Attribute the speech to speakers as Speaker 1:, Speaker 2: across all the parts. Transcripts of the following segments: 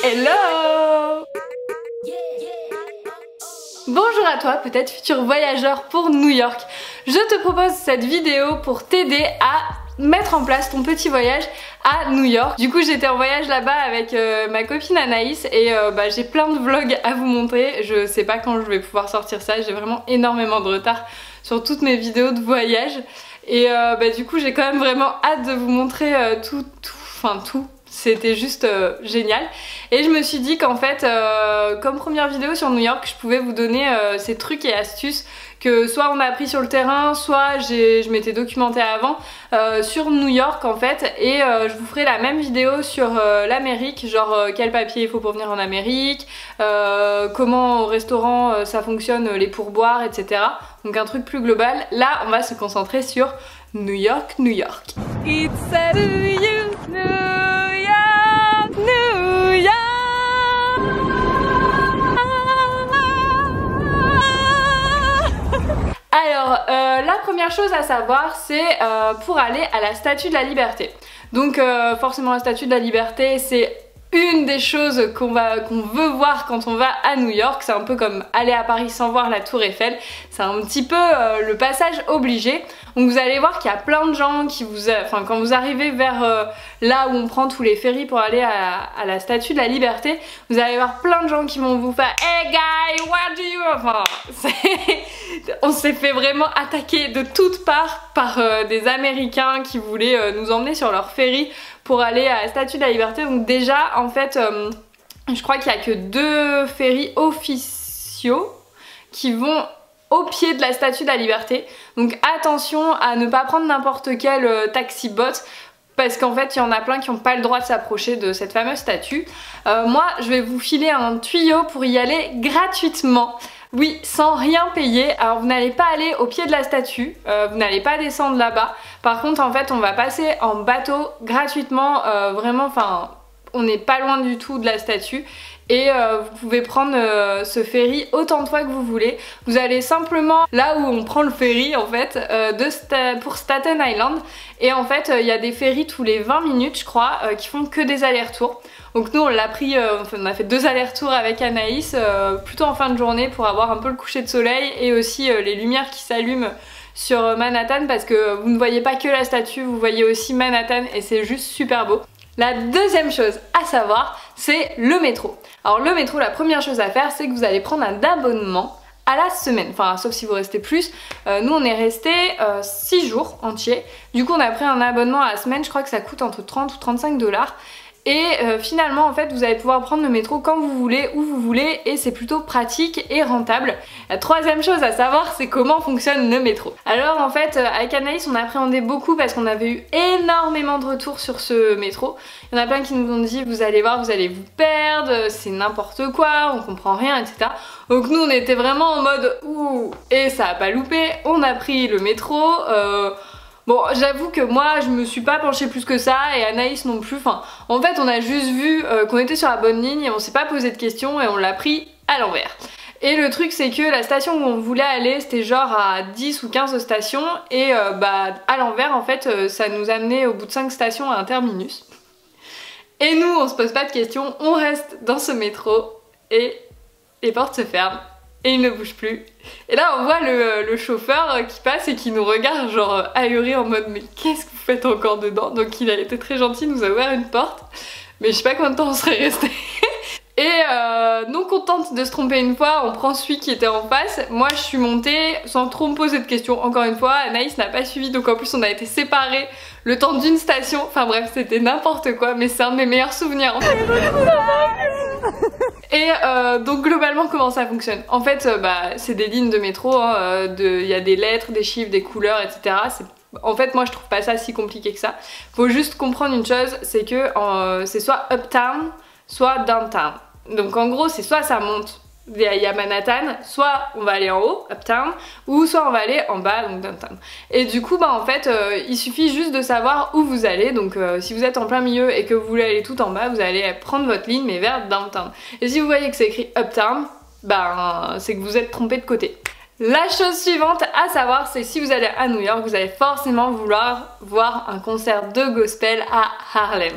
Speaker 1: Hello! Bonjour à toi, peut-être futur voyageur pour New York. Je te propose cette vidéo pour t'aider à mettre en place ton petit voyage à New York. Du coup j'étais en voyage là-bas avec ma copine Anaïs et j'ai plein de vlogs à vous montrer. Je sais pas quand je vais pouvoir sortir ça, j'ai vraiment énormément de retard sur toutes mes vidéos de voyage. Et du coup j'ai quand même vraiment hâte de vous montrer tout. C'était juste génial. Et je me suis dit qu'en fait, comme première vidéo sur New York, je pouvais vous donner ces trucs et astuces que soit on a appris sur le terrain, soit je m'étais documentée avant sur New York en fait. Et je vous ferai la même vidéo sur l'Amérique, genre quel papier il faut pour venir en Amérique, comment au restaurant ça fonctionne, les pourboires, etc. Donc un truc plus global. Là, on va se concentrer sur New York, New York. It's a New York, New York, New York. Alors, la première chose à savoir, c'est pour aller à la Statue de la Liberté. Donc, forcément, la Statue de la Liberté, c'est une des choses qu'on veut voir quand on va à New York. C'est un peu comme aller à Paris sans voir la Tour Eiffel. C'est un petit peu le passage obligé. Donc vous allez voir qu'il y a plein de gens qui quand vous arrivez vers là où on prend tous les ferries pour aller à la Statue de la Liberté, vous allez voir plein de gens qui vont vous faire "Hey guy, what do you..." On s'est fait vraiment attaquer de toutes parts par des Américains qui voulaient nous emmener sur leur ferry pour aller à la Statue de la Liberté. Donc déjà en fait je crois qu'il n'y a que 2 ferries officiaux qui vont au pied de la Statue de la Liberté. Donc attention à ne pas prendre n'importe quel taxi bot parce qu'en fait il y en a plein qui n'ont pas le droit de s'approcher de cette fameuse statue. Moi je vais vous filer un tuyau pour y aller gratuitement. Oui, sans rien payer. Alors vous n'allez pas aller au pied de la statue, vous n'allez pas descendre là-bas. Par contre en fait on va passer en bateau gratuitement, vraiment, on n'est pas loin du tout de la statue. Et vous pouvez prendre ce ferry autant de fois que vous voulez. Vous allez simplement là où on prend le ferry en fait pour Staten Island. Et en fait il y a des ferries tous les 20 minutes je crois qui font que des allers-retours. Donc nous on l'a pris, on a fait 2 allers-retours avec Anaïs plutôt en fin de journée pour avoir un peu le coucher de soleil et aussi les lumières qui s'allument sur Manhattan parce que vous ne voyez pas que la statue, vous voyez aussi Manhattan et c'est juste super beau. La deuxième chose à savoir, c'est le métro. Alors le métro, la première chose à faire, c'est que vous allez prendre un abonnement à la semaine, enfin sauf si vous restez plus. Nous on est resté 6 jours entiers, du coup on a pris un abonnement à la semaine, je crois que ça coûte entre 30 ou 35 $. Et finalement en fait vous allez pouvoir prendre le métro quand vous voulez, où vous voulez et c'est plutôt pratique et rentable. La troisième chose à savoir c'est comment fonctionne le métro. Alors en fait avec Anaïs on appréhendait beaucoup parce qu'on avait eu énormément de retours sur ce métro. Il y en a plein qui nous ont dit vous allez voir, vous allez vous perdre, c'est n'importe quoi, on comprend rien, etc. Donc nous on était vraiment en mode ouh, et ça a pas loupé, on a pris le métro. Bon, j'avoue que moi je me suis pas penchée plus que ça et Anaïs non plus. En fait on a juste vu qu'on était sur la bonne ligne et on s'est pas posé de questions et on l'a pris à l'envers. Et le truc c'est que la station où on voulait aller c'était genre à 10 ou 15 stations et à l'envers en fait ça nous amenait au bout de 5 stations à un terminus. Et nous on se pose pas de questions, on reste dans ce métro et les portes se ferment. Et il ne bouge plus. Et là on voit le chauffeur qui passe et qui nous regarde genre ahuri en mode mais qu'est-ce que vous faites encore dedans? Donc il a été très gentil, il nous a ouvert une porte. Mais je sais pas combien de temps on serait resté. Et non contente de se tromper une fois, on prend celui qui était en face. Moi je suis montée sans trop me poser de questions. Encore une fois, Anaïs n'a pas suivi donc en plus on a été séparés le temps d'une station. Enfin bref c'était n'importe quoi mais c'est un de mes meilleurs souvenirs en fait. Et donc globalement comment ça fonctionne? En fait c'est des lignes de métro, il y a des lettres, des chiffres, des couleurs, etc. En fait moi je trouve pas ça si compliqué que ça. Faut juste comprendre une chose, c'est que c'est soit uptown, soit downtown. Donc en gros c'est soit ça monte, il y a Manhattan, soit on va aller en haut, uptown, ou soit on va aller en bas, donc downtown. Et du coup en fait il suffit juste de savoir où vous allez. Donc si vous êtes en plein milieu et que vous voulez aller tout en bas, vous allez prendre votre ligne mais vers downtown. Et si vous voyez que c'est écrit uptown, c'est que vous êtes trompé de côté. La chose suivante à savoir, c'est que si vous allez à New York, vous allez forcément vouloir voir un concert de gospel à Harlem.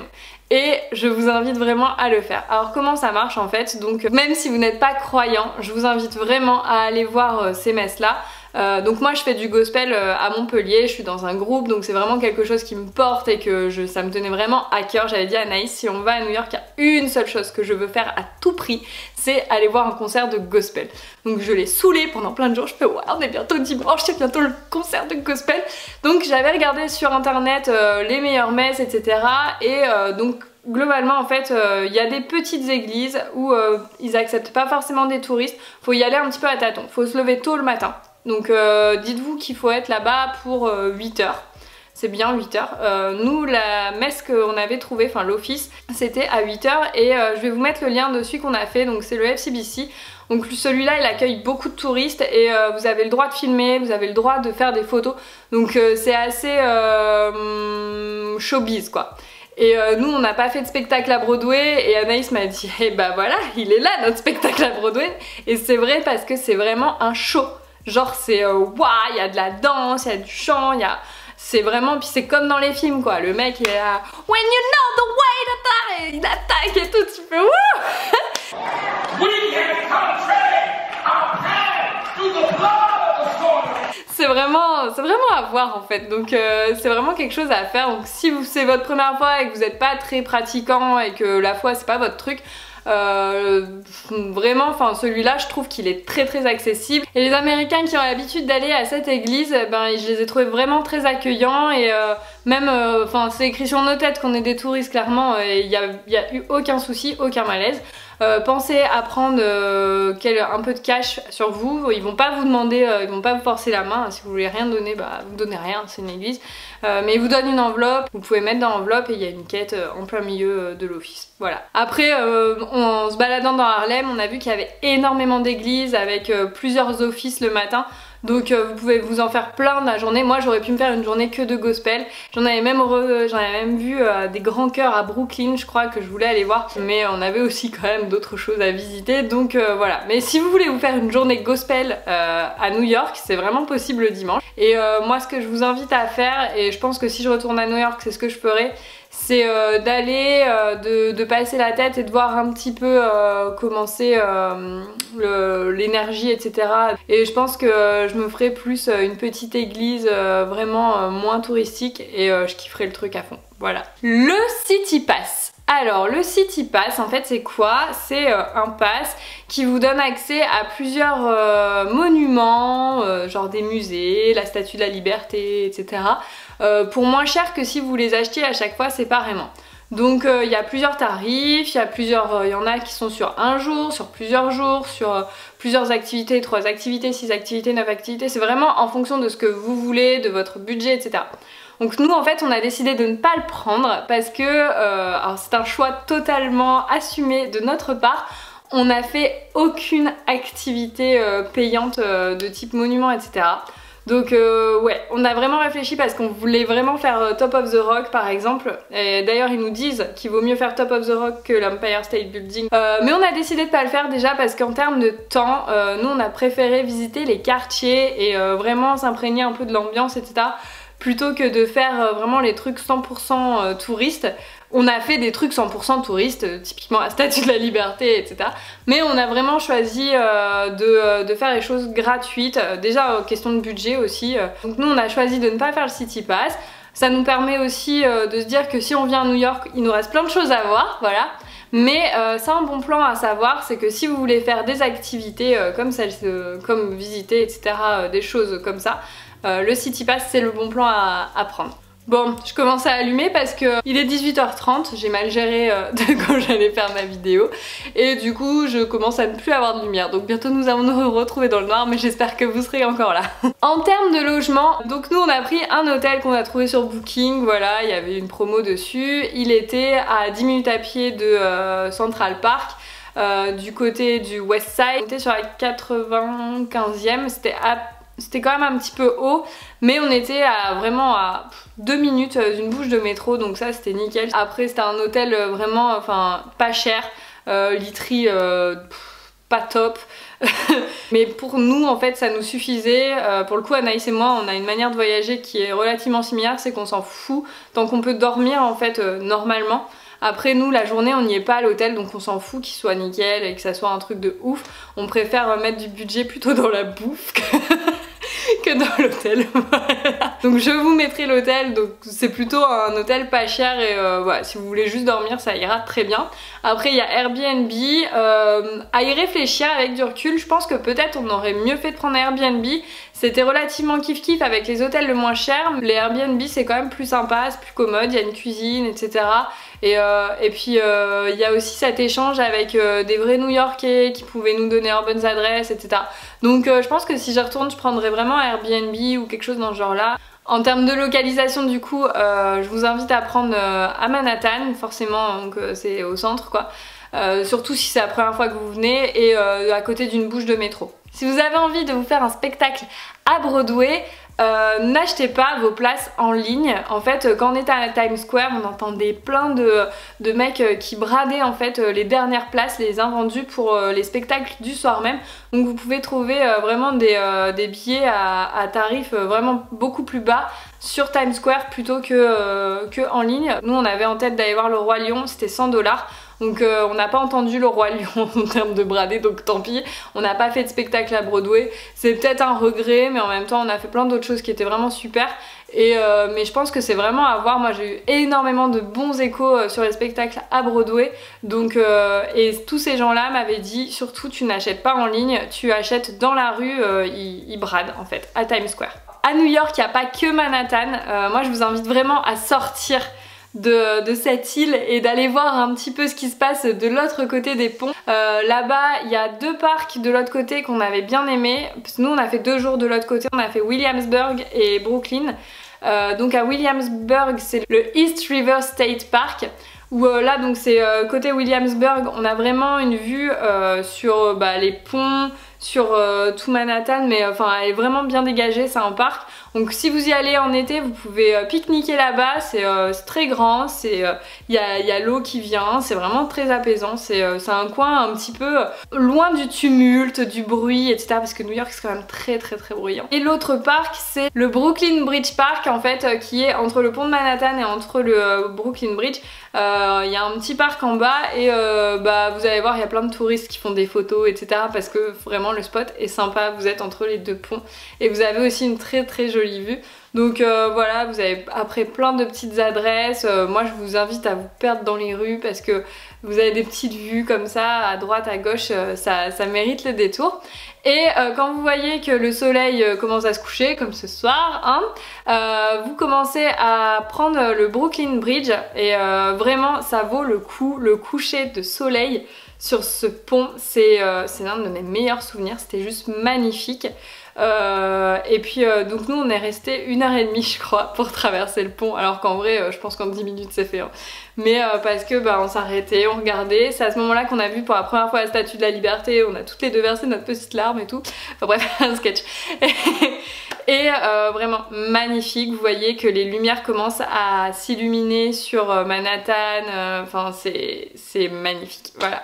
Speaker 1: et je vous invite vraiment à le faire. Alors comment ça marche en fait? Donc même si vous n'êtes pas croyant, je vous invite vraiment à aller voir ces messes là. Donc moi je fais du gospel à Montpellier, je suis dans un groupe, donc c'est vraiment quelque chose qui me porte et que ça me tenait vraiment à cœur. J'avais dit à Anaïs, si on va à New York, il y a une seule chose que je veux faire à tout prix, c'est aller voir un concert de gospel. Donc je l'ai saoulée pendant plein de jours, je fais ouais, on est bientôt dimanche, c'est bientôt le concert de gospel. Donc j'avais regardé sur internet les meilleures messes, etc. Et donc globalement en fait il y a des petites églises où ils acceptent pas forcément des touristes, faut y aller un petit peu à tâtons, faut se lever tôt le matin. Donc dites-vous qu'il faut être là-bas pour 8 h. C'est bien 8 h. Nous, la messe qu'on avait trouvée, enfin l'office, c'était à 8 h. Et je vais vous mettre le lien de celui qu'on a fait, donc c'est le FCBC. Donc celui-là, il accueille beaucoup de touristes et vous avez le droit de filmer, vous avez le droit de faire des photos. Donc c'est assez showbiz quoi. Et nous on n'a pas fait de spectacle à Broadway et Anaïs m'a dit eh bah voilà, il est là notre spectacle à Broadway. Et c'est vrai parce que c'est vraiment un show. Genre c'est waouh, il y a de la danse, il y a du chant, il y a... C'est vraiment, puis c'est comme dans les films quoi, le mec il est là when you know the way to die, il attaque et tout, tu fais wouh. C'est vraiment à voir en fait, donc c'est vraiment quelque chose à faire. Donc si c'est votre première fois et que vous n'êtes pas très pratiquant et que la foi c'est pas votre truc, vraiment, enfin celui-là je trouve qu'il est très accessible. Et les Américains qui ont l'habitude d'aller à cette église, ben je les ai trouvés vraiment très accueillants et même, enfin c'est écrit sur nos têtes qu'on est des touristes clairement et il y a eu aucun souci, aucun malaise. Pensez à prendre un peu de cash sur vous, ils vont pas vous demander, ils vont pas vous forcer la main, si vous voulez rien donner, bah vous donnez rien, c'est une église. Mais ils vous donnent une enveloppe, vous pouvez mettre dans l'enveloppe et il y a une quête en plein milieu de l'office. Voilà. Après, en se baladant dans Harlem, on a vu qu'il y avait énormément d'églises avec plusieurs offices le matin. Donc vous pouvez vous en faire plein de la journée. Moi j'aurais pu me faire une journée que de gospel. J'en avais même vu des grands chœurs à Brooklyn, je crois, que je voulais aller voir. Mais on avait aussi quand même d'autres choses à visiter. Donc voilà. Mais si vous voulez vous faire une journée gospel à New York, c'est vraiment possible le dimanche. Et moi ce que je vous invite à faire, et je pense que si je retourne à New York c'est ce que je ferai, c'est d'aller, de passer la tête et de voir un petit peu comment c'est l'énergie, etc. Et je pense que je me ferai plus une petite église vraiment moins touristique et je kifferai le truc à fond. Voilà. Le City Pass. Alors le City Pass en fait c'est quoi? C'est un pass qui vous donne accès à plusieurs monuments, genre des musées, la Statue de la Liberté, etc. Pour moins cher que si vous les achetiez à chaque fois séparément. Donc il y a plusieurs tarifs, il y en a qui sont sur un jour, sur plusieurs activités, 3 activités, 6 activités, 9 activités, c'est vraiment en fonction de ce que vous voulez, de votre budget, etc. Donc nous en fait on a décidé de ne pas le prendre parce que alors c'est un choix totalement assumé de notre part. On n'a fait aucune activité payante de type monument, etc. Donc ouais, on a vraiment réfléchi parce qu'on voulait vraiment faire Top of the Rock par exemple. Et d'ailleurs ils nous disent qu'il vaut mieux faire Top of the Rock que l'Empire State Building. Mais on a décidé de pas le faire déjà parce qu'en termes de temps, nous on a préféré visiter les quartiers et vraiment s'imprégner un peu de l'ambiance, etc. Plutôt que de faire vraiment les trucs 100% touristes. On a fait des trucs 100% touristes, typiquement la Statue de la Liberté, etc. Mais on a vraiment choisi de faire les choses gratuites, déjà question de budget aussi. Donc nous on a choisi de ne pas faire le City Pass. Ça nous permet aussi de se dire que si on vient à New York, il nous reste plein de choses à voir, voilà. Mais ça, un bon plan à savoir, c'est que si vous voulez faire des activités comme visiter, etc., des choses comme ça, le City Pass c'est le bon plan à prendre. Bon, je commence à allumer parce que il est 18 h 30, j'ai mal géré de quand j'allais faire ma vidéo et du coup je commence à ne plus avoir de lumière, donc bientôt nous allons nous retrouver dans le noir, mais j'espère que vous serez encore là. En termes de logement, donc nous on a pris un hôtel qu'on a trouvé sur Booking, voilà, il y avait une promo dessus, il était à 10 minutes à pied de Central Park. Du côté du West Side, on était sur la 95e, c'était quand même un petit peu haut, mais on était vraiment à 2 minutes d'une bouche de métro, donc ça c'était nickel. Après c'était un hôtel vraiment, enfin pas cher, literie pas top. Mais pour nous en fait ça nous suffisait. Pour le coup Anaïs et moi on a une manière de voyager qui est relativement similaire, c'est qu'on s'en fout tant qu'on peut dormir en fait normalement. Après nous la journée on n'y est pas à l'hôtel, donc on s'en fout qu'il soit nickel et que ça soit un truc de ouf. On préfère mettre du budget plutôt dans la bouffe que dans l'hôtel. Voilà. Donc je vous mettrai l'hôtel, donc c'est plutôt un hôtel pas cher et voilà, si vous voulez juste dormir ça ira très bien. Après il y a Airbnb, à y réfléchir avec du recul, je pense que peut-être on aurait mieux fait de prendre Airbnb. C'était relativement kiff-kiff avec les hôtels le moins cher. Les Airbnb c'est quand même plus sympa, c'est plus commode, il y a une cuisine, etc. Et puis il y a aussi cet échange avec des vrais New-Yorkais qui pouvaient nous donner leurs bonnes adresses, etc. Donc je pense que si j'y retourne, je prendrais vraiment Airbnb ou quelque chose dans ce genre-là. En termes de localisation du coup, je vous invite à prendre à Manhattan, forcément, donc c'est au centre quoi. Surtout si c'est la première fois que vous venez et à côté d'une bouche de métro. Si vous avez envie de vous faire un spectacle à Broadway, n'achetez pas vos places en ligne. En fait, quand on était à Times Square, on entendait plein de mecs qui bradaient en fait les dernières places, les invendus pour les spectacles du soir même. Donc vous pouvez trouver vraiment des billets à tarifs vraiment beaucoup plus bas sur Times Square plutôt que en ligne. Nous on avait en tête d'aller voir le Roi Lion, c'était 100 $. Donc on n'a pas entendu le Roi Lion en termes de bradé, donc tant pis. On n'a pas fait de spectacle à Broadway. C'est peut-être un regret, mais en même temps on a fait plein d'autres choses qui étaient vraiment super. Mais je pense que c'est vraiment à voir. Moi j'ai eu énormément de bons échos sur les spectacles à Broadway. Donc, et tous ces gens-là m'avaient dit surtout tu n'achètes pas en ligne, tu achètes dans la rue, ils bradent en fait, à Times Square. À New York, il n'y a pas que Manhattan. Moi je vous invite vraiment à sortir de cette île et d'aller voir un petit peu ce qui se passe de l'autre côté des ponts. Là-bas il y a 2 parcs de l'autre côté qu'on avait bien aimé. Nous on a fait 2 jours de l'autre côté, on a fait Williamsburg et Brooklyn. Donc à Williamsburg c'est le East River State Park où là donc c'est côté Williamsburg, on a vraiment une vue sur les ponts, sur tout Manhattan, mais enfin elle est vraiment bien dégagée, c'est un parc. Donc si vous y allez en été, vous pouvez pique-niquer là-bas, c'est très grand, il y a l'eau qui vient, c'est vraiment très apaisant, c'est un coin un petit peu loin du tumulte, du bruit, etc. Parce que New York c'est quand même très bruyant. Et l'autre parc c'est le Brooklyn Bridge Park en fait, qui est entre le pont de Manhattan et entre le Brooklyn Bridge. Il y a un petit parc en bas et vous allez voir il y a plein de touristes qui font des photos, etc. Parce que vraiment le spot est sympa, vous êtes entre les 2 ponts et vous avez aussi une très jolie vue. Donc voilà, vous avez après plein de petites adresses. Moi je vous invite à vous perdre dans les rues parce que vous avez des petites vues comme ça à droite à gauche, ça mérite le détour. Et quand vous voyez que le soleil commence à se coucher, comme ce soir, hein, vous commencez à prendre le Brooklyn Bridge et vraiment ça vaut le coup. Le coucher de soleil sur ce pont, c'est l'un de mes meilleurs souvenirs, c'était juste magnifique. Et puis donc nous on est resté 1h30 je crois pour traverser le pont, alors qu'en vrai je pense qu'en 10 minutes c'est fait, hein. Mais parce que on s'arrêtait, on regardait, c'est à ce moment là qu'on a vu pour la première fois la Statue de la Liberté, on a toutes les deux versé notre petite larme et tout, enfin bref un sketch. Et vraiment magnifique, vous voyez que les lumières commencent à s'illuminer sur Manhattan, enfin c'est magnifique, voilà.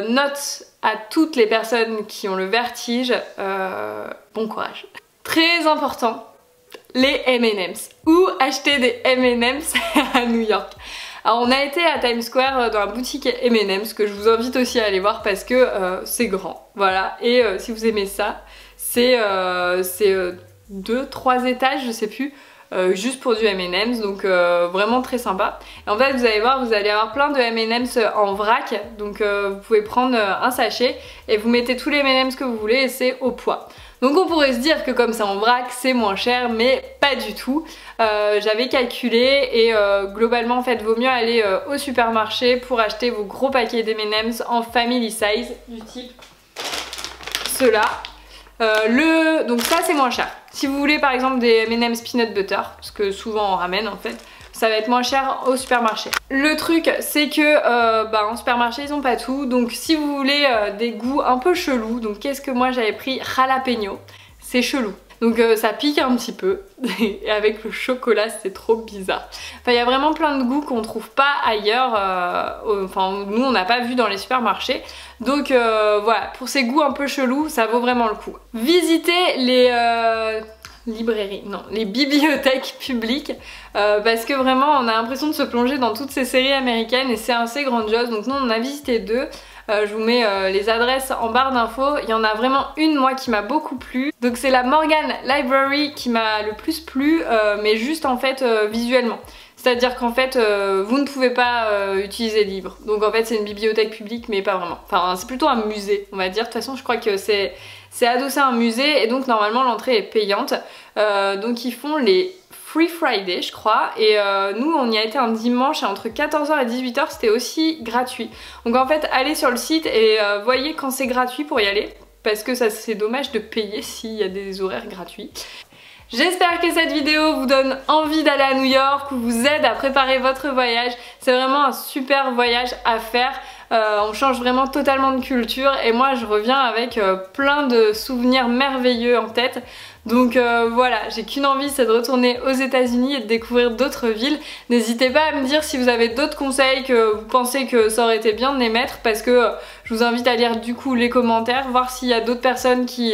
Speaker 1: Note à toutes les personnes qui ont le vertige, bon courage. Très important, les M&M's. Où acheter des M&M's à New York? Alors on a été à Times Square dans la boutique M&M's que je vous invite aussi à aller voir parce que c'est grand, voilà. Et si vous aimez ça, c'est 2-3 étages, je sais plus. Juste pour du M&M's, donc vraiment très sympa. Et en fait vous allez voir, vous allez avoir plein de M&M's en vrac, donc vous pouvez prendre un sachet et vous mettez tous les M&M's que vous voulez et c'est au poids. Donc on pourrait se dire que comme c'est en vrac c'est moins cher, mais pas du tout. J'avais calculé et globalement en fait vaut mieux aller au supermarché pour acheter vos gros paquets d'M&M's en family size du type ceux-là. Donc ça c'est moins cher. Si vous voulez par exemple des M&M's peanut butter, parce que souvent on ramène en fait, ça va être moins cher au supermarché. Le truc c'est que en supermarché ils ont pas tout, donc si vous voulez des goûts un peu chelous, donc qu'est-ce que moi j'avais pris? Jalapeno, c'est chelou. Donc ça pique un petit peu et avec le chocolat c'est trop bizarre. Enfin il y a vraiment plein de goûts qu'on trouve pas ailleurs, enfin nous on n'a pas vu dans les supermarchés. Donc voilà, pour ces goûts un peu chelous ça vaut vraiment le coup. Visitez librairies, non, les bibliothèques publiques, parce que vraiment on a l'impression de se plonger dans toutes ces séries américaines et c'est assez grandiose. Donc nous on en a visité 2. Je vous mets les adresses en barre d'infos. Il y en a vraiment une moi qui m'a beaucoup plu. Donc c'est la Morgan Library qui m'a le plus plu, mais juste en fait visuellement. C'est-à-dire qu'en fait vous ne pouvez pas utiliser le livre. Donc en fait c'est une bibliothèque publique mais pas vraiment. Enfin c'est plutôt un musée on va dire. De toute façon je crois que c'est adossé à un musée et donc normalement l'entrée est payante. Donc ils font les Free Friday je crois et nous on y a été un dimanche et entre 14h et 18h c'était aussi gratuit. Donc en fait allez sur le site et voyez quand c'est gratuit pour y aller parce que ça c'est dommage de payer s'il y a des horaires gratuits. J'espère que cette vidéo vous donne envie d'aller à New York ou vous aide à préparer votre voyage. C'est vraiment un super voyage à faire. On change vraiment totalement de culture et moi je reviens avec plein de souvenirs merveilleux en tête. Donc voilà, j'ai qu'une envie, c'est de retourner aux États-Unis et de découvrir d'autres villes. N'hésitez pas à me dire si vous avez d'autres conseils que vous pensez que ça aurait été bien de les mettre parce que je vous invite à lire du coup les commentaires, voir s'il y a d'autres personnes qui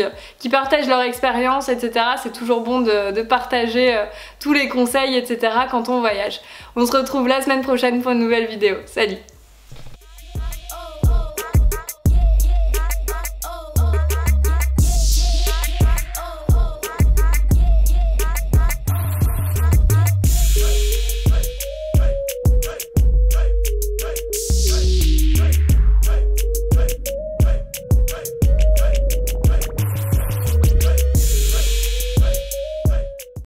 Speaker 1: partagent leur expérience, etc. C'est toujours bon de partager tous les conseils, etc. quand on voyage. On se retrouve la semaine prochaine pour une nouvelle vidéo. Salut!